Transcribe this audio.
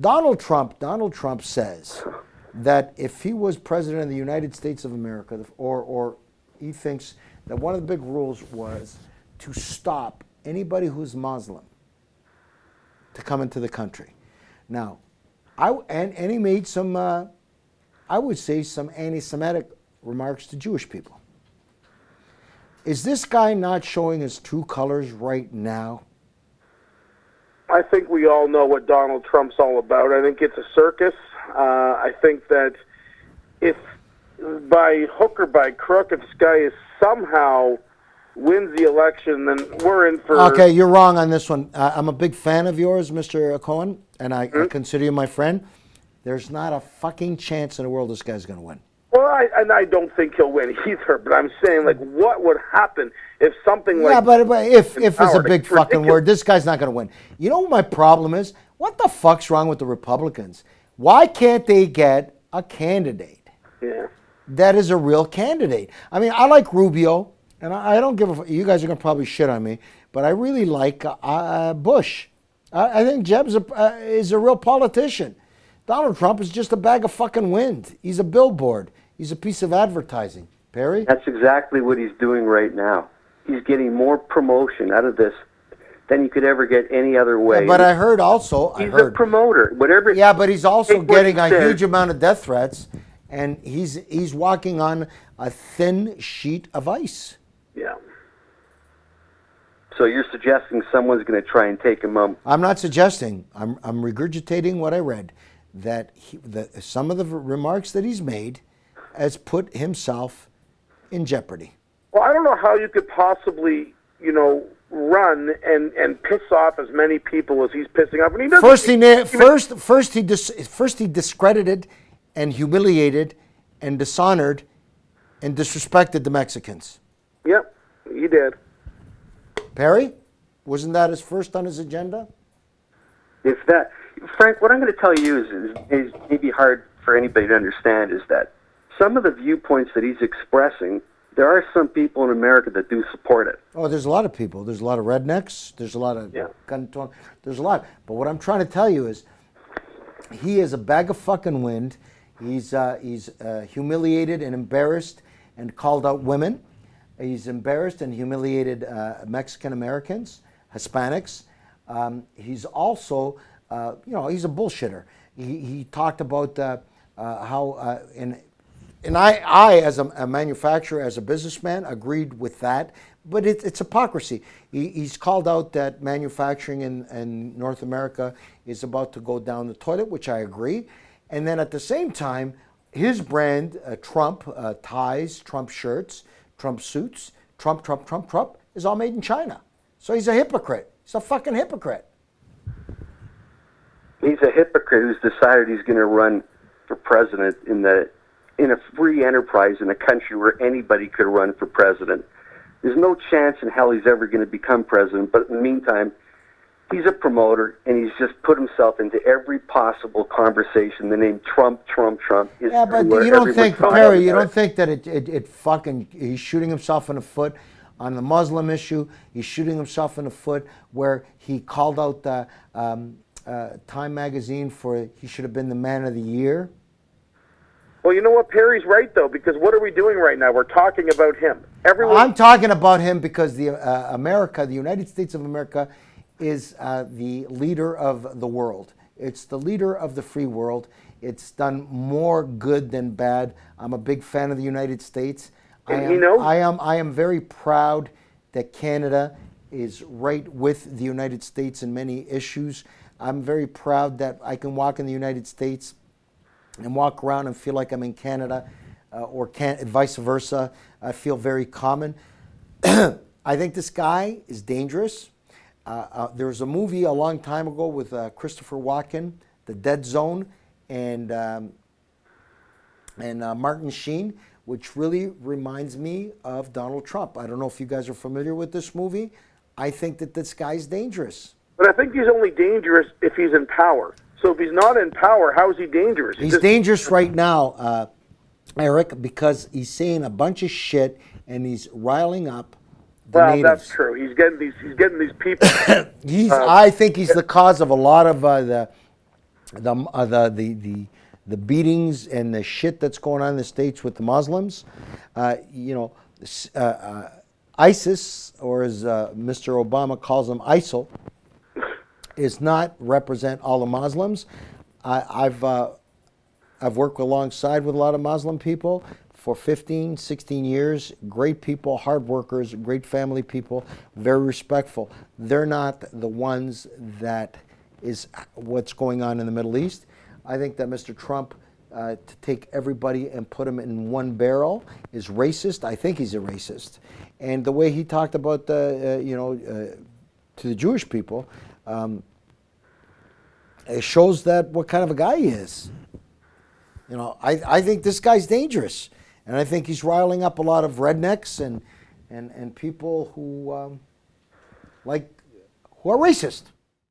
Donald Trump says that if he was president of the United States of America, or he thinks that one of the big rules was to stop anybody who's Muslim to come into the country. Now, and he made some, I would say, some anti-Semitic remarks to Jewish people. Is this guy not showing his true colors right now? I think we all know what Donald Trump's all about. I think it's a circus. I think that if by hook or by crook, if this guy is somehow wins the election, then we're in for... Okay, you're wrong on this one. I'm a big fan of yours, Mr. Cohen, and I consider you my friend. There's not a fucking chance in the world this guy's going to win. Well, I don't think he'll win either, but I'm saying, like, what would happen if something like... Yeah, but if it's a big fucking word, this guy's not going to win. You know what my problem is? What the fuck's wrong with the Republicans? Why can't they get a candidate that is a real candidate? I mean, I like Rubio, and I don't give a... You guys are going to probably shit on me, but I really like Bush. I think Jeb is a real politician. Donald Trump is just a bag of fucking wind. He's a billboard. He's a piece of advertising. Perry? That's exactly what he's doing right now. He's getting more promotion out of this than you could ever get any other way. Yeah, but I heard also... He's a promoter. Whatever. Yeah, but he's also getting a huge amount of death threats, and he's walking on a thin sheet of ice. Yeah. So you're suggesting someone's going to try and take him out? I'm not suggesting. I'm regurgitating what I read, that some of the remarks that he's made has put himself in jeopardy. Well, I don't know how you could possibly, run and piss off as many people as he's pissing off. And he doesn't, first he discredited and humiliated and dishonored and disrespected the Mexicans. Yep, he did. Perry, wasn't that his first on his agenda? Frank, what I'm going to tell you is maybe hard for anybody to understand, is that some of the viewpoints that he's expressing, there are some people in America that do support it. Oh, there's a lot of people. There's a lot of rednecks. There's a lot of there's a lot. But what I'm trying to tell you is, he is a bag of fucking wind. He's humiliated and embarrassed and called out women. He's embarrassed and humiliated Mexican Americans, Hispanics. He's also, he's a bullshitter. He talked about how, and I as a manufacturer, as a businessman, agreed with that. But it's hypocrisy. He's called out that manufacturing in North America is about to go down the toilet, which I agree. And then at the same time, his brand, Trump ties, Trump shirts, Trump suits, Trump, is all made in China. So he's a hypocrite. He's a fucking hypocrite. He's a hypocrite who's decided he's going to run for president in a free enterprise in a country where anybody could run for president. There's no chance in hell he's ever going to become president, but in the meantime, he's a promoter, and he's just put himself into every possible conversation. The name Trump is... Yeah, but you don't think, Perry, you don't think that it fucking... He's shooting himself in the foot on the Muslim issue. He's shooting himself in the foot where he called out the Time magazine for he should have been the man of the year. Well, you know what? Perry's right, though, because what are we doing right now? We're talking about him. I'm talking about him because the United States of America, is the leader of the world. It's the leader of the free world. It's done more good than bad. I'm a big fan of the United States. I am very proud that Canada is right with the United States in many issues. I'm very proud that I can walk in the United States and walk around and feel like I'm in Canada, or vice versa. I feel very common. I think this guy is dangerous. There was a movie a long time ago with Christopher Walken, The Dead Zone, and Martin Sheen, which really reminds me of Donald Trump. I don't know if you guys are familiar with this movie. I think that this guy's dangerous. But I think he's only dangerous if he's in power. So if he's not in power, how is he dangerous? He's dangerous right now, Eric, because he's saying a bunch of shit and he's riling up the natives. That's true. He's getting these people. I think he's the cause of a lot of the beatings and the shit that's going on in the States with the Muslims. ISIS, or as Mr. Obama calls them, ISIL, is not represent all the Muslims. I've worked alongside with a lot of Muslim people for 15, 16 years. Great people, hard workers, great family people, very respectful. They're not the ones that is what's going on in the Middle East. I think that Mr. Trump, to take everybody and put them in one barrel, is racist. I think he's a racist. And the way he talked about to the Jewish people, it shows that what kind of a guy he is. I think this guy's dangerous, and I think he's riling up a lot of rednecks and people who are racist.